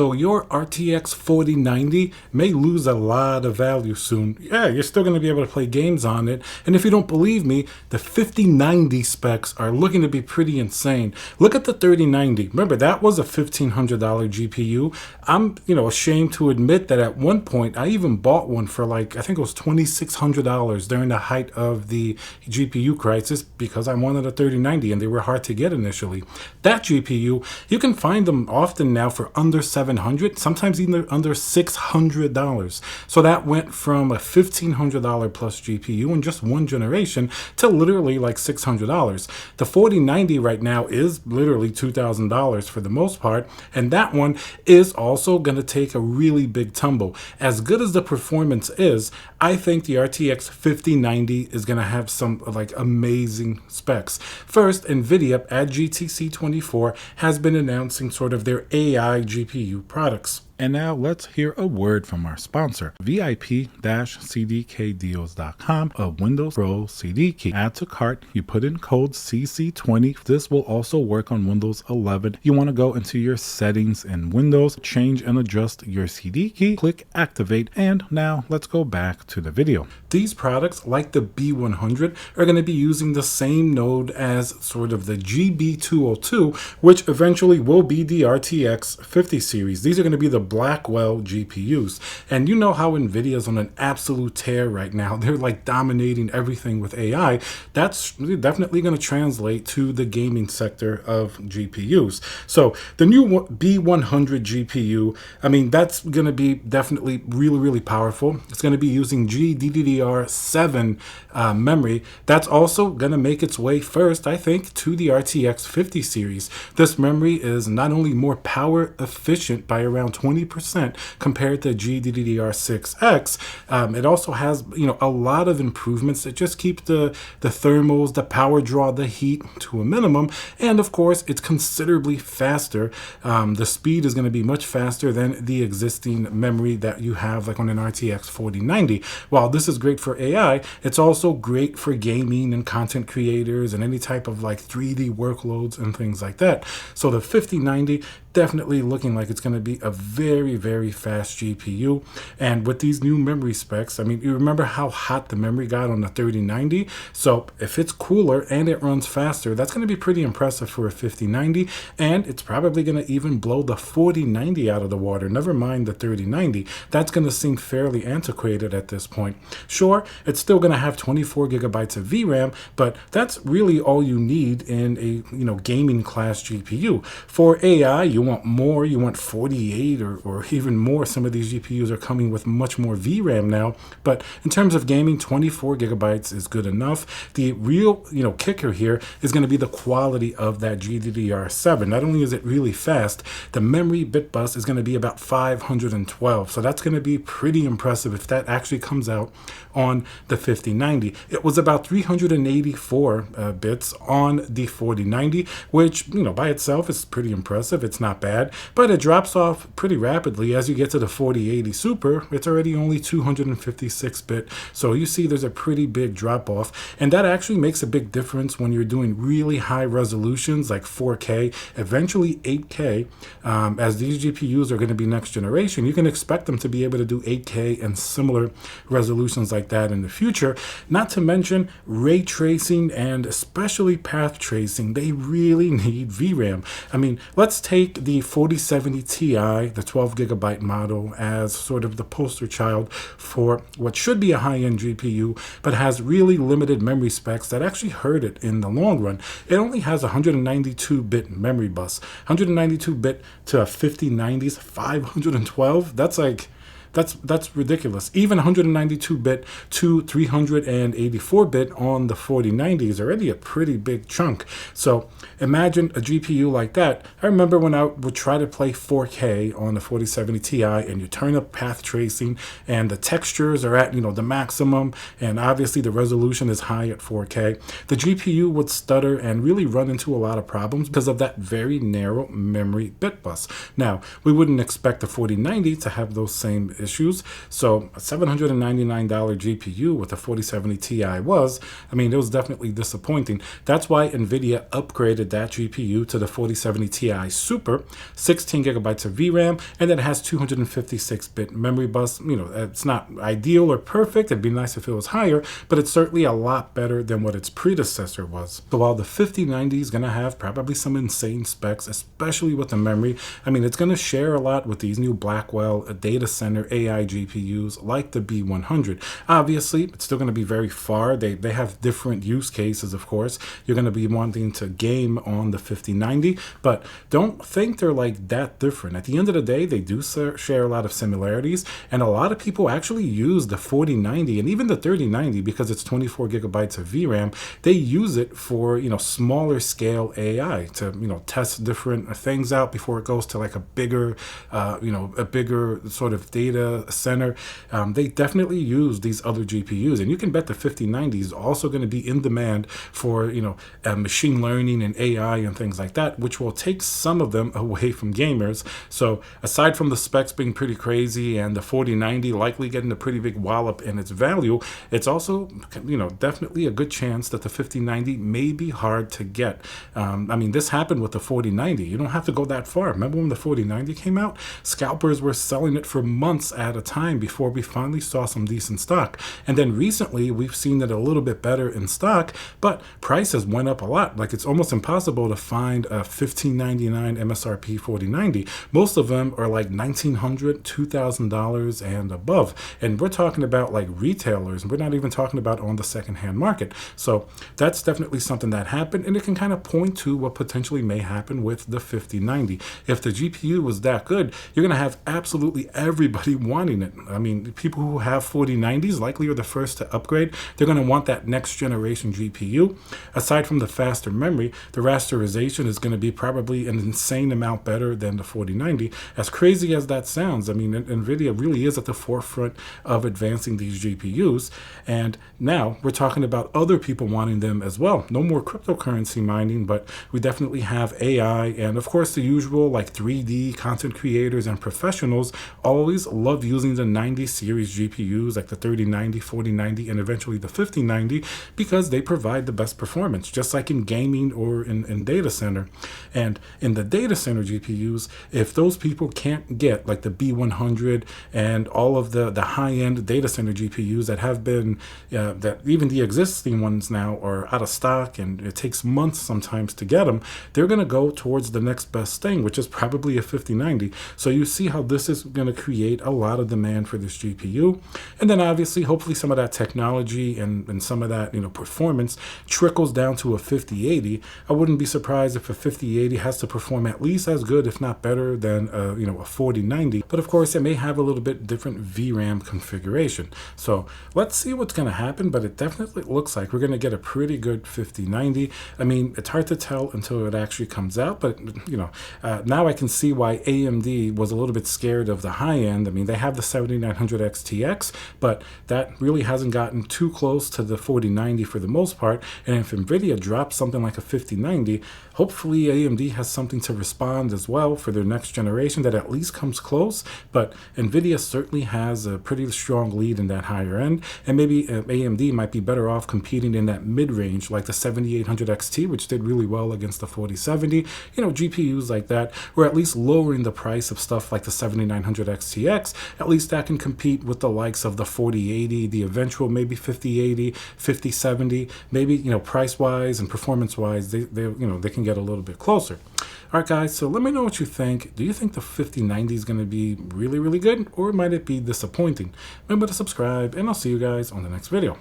So your RTX 4090 may lose a lot of value soon. Yeah, you're still going to be able to play games on it. And if you don't believe me, the 5090 specs are looking to be pretty insane. Look at the 3090. Remember, that was a $1,500 GPU. I'm, ashamed to admit that at one point I even bought one for I think it was $2,600 during the height of the GPU crisis because I wanted a 3090 and they were hard to get initially. That GPU, you can find them often now for under $700, sometimes even under $600. So that went from a $1,500 plus GPU in just one generation to literally like $600. The 4090 right now is literally $2,000 for the most part, and that one is also going to take a really big tumble. As good as the performance is, I think the RTX 5090 is going to have some amazing specs. First, NVIDIA at GTC 24 has been announcing sort of their AI GPU products. And now let's hear a word from our sponsor, VIP-CDKdeals.com, a Windows Pro CD key. Add to cart, you put in code CC20. This will also work on Windows 11. You want to go into your settings in Windows, change and adjust your CD key, click activate, and now let's go back to the video. These products, like the B100, are going to be using the same node as sort of the GB202, which eventually will be the RTX 50 series. These are going to be the Blackwell GPUs. And you know how NVIDIA is on an absolute tear right now. They're dominating everything with AI. That's definitely going to translate to the gaming sector of GPUs. So the new B100 GPU, that's going to be definitely really, really powerful. It's going to be using GDDR7 memory. That's also going to make its way first, I think, to the RTX 50 series. This memory is not only more power efficient by around 20% compared to GDDR6X. It also has, a lot of improvements that just keep the thermals, the power draw, the heat to a minimum. And of course, it's considerably faster. The speed is going to be much faster than the existing memory that you have on an RTX 4090. While this is great for AI, it's also great for gaming and content creators and any type of 3D workloads and things like that. So the 5090 definitely looking like it's going to be a very, very fast GPU. And with these new memory specs, you remember how hot the memory got on the 3090? So if it's cooler and it runs faster, that's going to be pretty impressive for a 5090. And it's probably going to even blow the 4090 out of the water. Never mind the 3090. That's going to seem fairly antiquated at this point. Sure, it's still going to have 24 gigabytes of VRAM, but that's really all you need in a gaming class GPU. For AI, you want more, you want 48 or even more. Some of these GPUs are coming with much more VRAM now, but in terms of gaming, 24 gigabytes is good enough. The real, kicker here is going to be the quality of that GDDR7. Not only is it really fast, the memory bit bus is going to be about 512. So that's going to be pretty impressive if that actually comes out on the 5090. It was about 384 bits on the 4090, which, by itself is pretty impressive. It's not bad, but it drops off pretty rapidly as you get to the 4080 Super. It's already only 256 bit. So you see there's a pretty big drop off, and that actually makes a big difference when you're doing really high resolutions like 4K, eventually 8K. As these GPUs are going to be next generation, you can expect them to be able to do 8K and similar resolutions like that in the future. Not to mention ray tracing and especially path tracing. They really need VRAM. Let's take the 4070 Ti, the 12 gigabyte model, as sort of the poster child for what should be a high-end GPU, but has really limited memory specs that actually hurt it in the long run. It only has a 192-bit memory bus. 192-bit to a 5090's 512. That's ridiculous. Even 192-bit to 384-bit on the 4090 is already a pretty big chunk. So imagine a GPU like that. I remember when I would try to play 4K on the 4070 Ti, and you turn up path tracing, and the textures are at the maximum, and obviously the resolution is high at 4K. The GPU would stutter and really run into a lot of problems because of that very narrow memory bit bus. Now, we wouldn't expect the 4090 to have those same issues. So a $799 GPU with a 4070 Ti it was definitely disappointing. That's why NVIDIA upgraded that GPU to the 4070 Ti Super, 16 gigabytes of VRAM, and then it has 256-bit memory bus. It's not ideal or perfect. It'd be nice if it was higher, but it's certainly a lot better than what its predecessor was. So while the 5090 is going to have probably some insane specs, especially with the memory, it's going to share a lot with these new Blackwell data center AI GPUs like the B100. Obviously, it's still going to be very far. They have different use cases, of course. You're going to be wanting to game on the 5090, but don't think they're like that different. At the end of the day, they do share a lot of similarities, and a lot of people actually use the 4090 and even the 3090 because it's 24 gigabytes of VRAM. They use it for, smaller scale AI to, test different things out before it goes to like a bigger sort of data center. They definitely use these other GPUs, and you can bet the 5090 is also going to be in demand for, machine learning and AI and things like that, which will take some of them away from gamers. So aside from the specs being pretty crazy and the 4090 likely getting a pretty big wallop in its value, it's also, definitely a good chance that the 5090 may be hard to get. This happened with the 4090. You don't have to go that far. Remember when the 4090 came out? Scalpers were selling it for months at a time before we finally saw some decent stock. And then recently, we've seen it a little bit better in stock, but prices went up a lot. Like, it's almost impossible to find a $1,599 MSRP 4090. Most of them are like $1,900, $2,000 and above. And we're talking about like retailers. We're not even talking about on the secondhand market. So that's definitely something that happened, and it can kind of point to what potentially may happen with the 5090. If the GPU was that good, you're going to have absolutely everybody wanting it. People who have 4090s likely are the first to upgrade. They're going to want that next generation GPU. Aside from the faster memory, the rasterization is going to be probably an insane amount better than the 4090. As crazy as that sounds, NVIDIA really is at the forefront of advancing these GPUs. And now we're talking about other people wanting them as well. No more cryptocurrency mining, but we definitely have AI, and of course the usual like 3D content creators and professionals always love using the 90 series GPUs like the 3090, 4090, and eventually the 5090 because they provide the best performance, just like in gaming or in data center. And in the data center GPUs, if those people can't get like the B100 and all of the high-end data center GPUs that have been, that even the existing ones now are out of stock and it takes months sometimes to get them, they're going to go towards the next best thing, which is probably a 5090. So you see how this is going to create a lot of demand for this GPU. And then obviously, hopefully some of that technology and some of that, performance trickles down to a 5080. I wouldn't be surprised if a 5080 has to perform at least as good, if not better than, a 4090. But of course, it may have a little bit different VRAM configuration. So let's see what's going to happen, but it definitely looks like we're going to get a pretty good 5090. It's hard to tell until it actually comes out, but now I can see why AMD was a little bit scared of the high end. They have the 7900 XTX, but that really hasn't gotten too close to the 4090 for the most part. And if NVIDIA drops something like a 5090, hopefully AMD has something to respond as well for their next generation that at least comes close. But NVIDIA certainly has a pretty strong lead in that higher end, and maybe AMD might be better off competing in that mid-range like the 7800 XT, which did really well against the 4070. GPUs like that, or at least lowering the price of stuff like the 7900 XTX. At least that can compete with the likes of the 4080, the eventual maybe 5080, 5070. Maybe price-wise and performance-wise, they can get a little bit closer. All right, guys, so let me know what you think. Do you think the 5090 is going to be really, really good, or might it be disappointing? Remember to subscribe, and I'll see you guys on the next video.